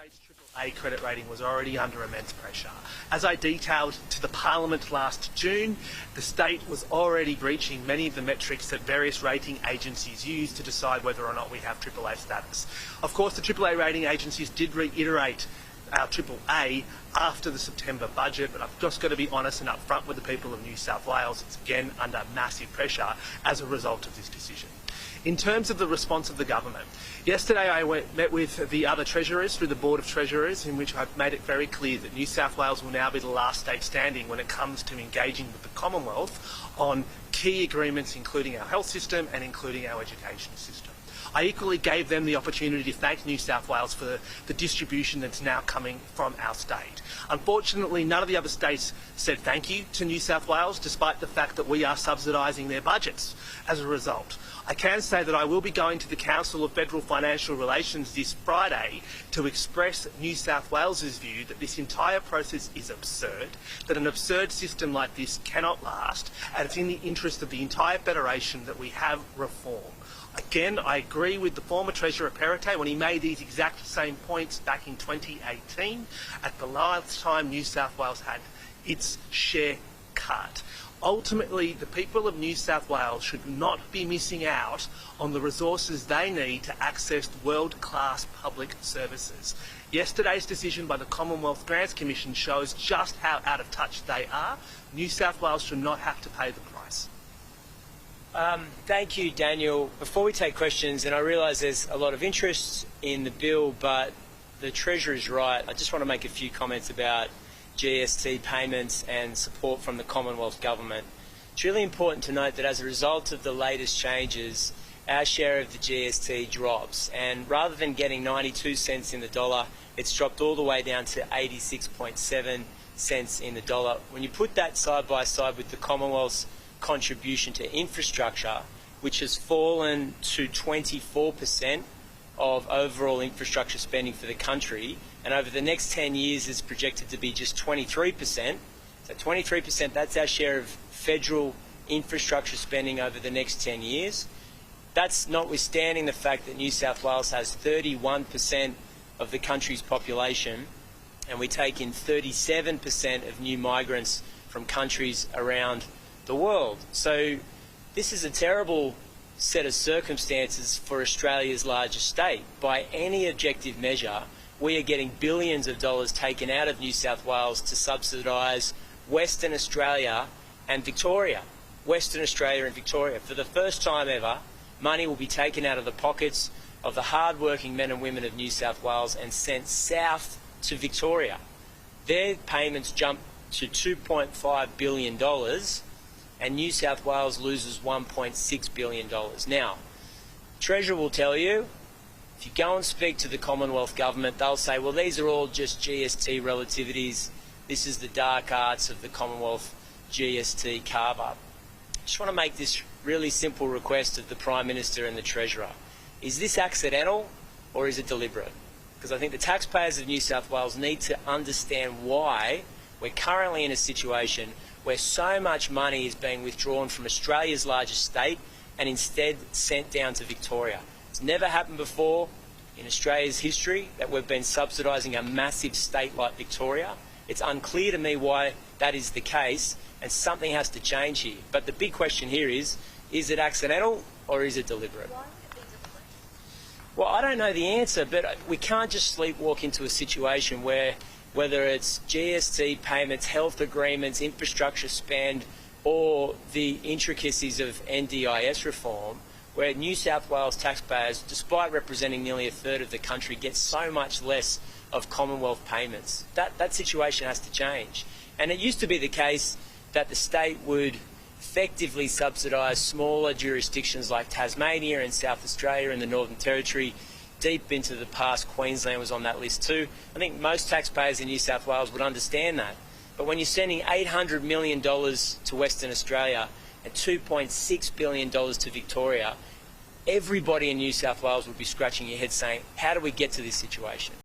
state's AAA credit rating was already under immense pressure. As I detailed to the Parliament last June, the state was already breaching many of the metrics that various rating agencies use to decide whether or not we have AAA status. Of course, the AAA rating agencies did reiterate our AAA after the September budget, but I've just got to be honest and upfront with the people of New South Wales. It's again under massive pressure as a result of this decision. In terms of the response of the government, yesterday I met with the other treasurers through the Board of Treasurers, in which I've made it very clear that New South Wales will now be the last state standing when it comes to engaging with the Commonwealth on key agreements, including our health system and including our education system. I equally gave them the opportunity to thank New South Wales for the distribution that's now coming from our state. Unfortunately, none of the other states said thank you to New South Wales, despite the fact that we are subsidising their budgets as a result. I can say that I will be going to the Council of Federal Financial Relations this Friday to express New South Wales's view that this entire process is absurd, that an absurd system like this cannot last, and it's in the interest of the entire Federation that we have reform. Again, I agree with the former Treasurer Perrottet when he made these exact same points back in 2018, at the last time New South Wales had its share cut. Ultimately, the people of New South Wales should not be missing out on the resources they need to access world-class public services. Yesterday's decision by the Commonwealth Grants Commission shows just how out of touch they are. New South Wales should not have to pay the price. Thank you, Daniel. Before we take questions, and I realise there's a lot of interest in the bill, but the Treasurer is right. I just want to make a few comments about GST payments and support from the Commonwealth Government. It's really important to note that as a result of the latest changes, our share of the GST drops, and rather than getting 92 cents in the dollar, it's dropped all the way down to 86.7 cents in the dollar. When you put that side by side with the Commonwealth's contribution to infrastructure, which has fallen to 24% of overall infrastructure spending for the country, and over the next 10 years is projected to be just 23%. So 23%, that's our share of federal infrastructure spending over the next 10 years. That's notwithstanding the fact that New South Wales has 31% of the country's population, and we take in 37% of new migrants from countries around the world. So this is a terrible set of circumstances for Australia's largest state. By any objective measure, we are getting billions of dollars taken out of New South Wales to subsidise Western Australia and Victoria. Western Australia and Victoria. For the first time ever, money will be taken out of the pockets of the hard-working men and women of New South Wales and sent south to Victoria. Their payments jump to $2.5 billion, and New South Wales loses $1.6 billion. Now, Treasurer will tell you, if you go and speak to the Commonwealth Government, they'll say, well, these are all just GST relativities. This is the dark arts of the Commonwealth GST carve-up. I just want to make this really simple request of the Prime Minister and the Treasurer. Is this accidental or is it deliberate? Because I think the taxpayers of New South Wales need to understand why we're currently in a situation where so much money is being withdrawn from Australia's largest state and instead sent down to Victoria. It's never happened before in Australia's history that we've been subsidising a massive state like Victoria. It's unclear to me why that is the case, and something has to change here. But the big question here is it accidental or is it deliberate? Why would it be deliberate? Well, I don't know the answer, but we can't just sleepwalk into a situation where, whether it's GST payments, health agreements, infrastructure spend, or the intricacies of NDIS reform, where New South Wales taxpayers, despite representing nearly a third of the country, get so much less of Commonwealth payments. That situation has to change. And it used to be the case that the state would effectively subsidise smaller jurisdictions like Tasmania and South Australia and the Northern Territory. Deep into the past, Queensland was on that list too. I think most taxpayers in New South Wales would understand that. But when you're sending $800 million to Western Australia and $2.6 billion to Victoria, everybody in New South Wales would be scratching your head saying, how do we get to this situation?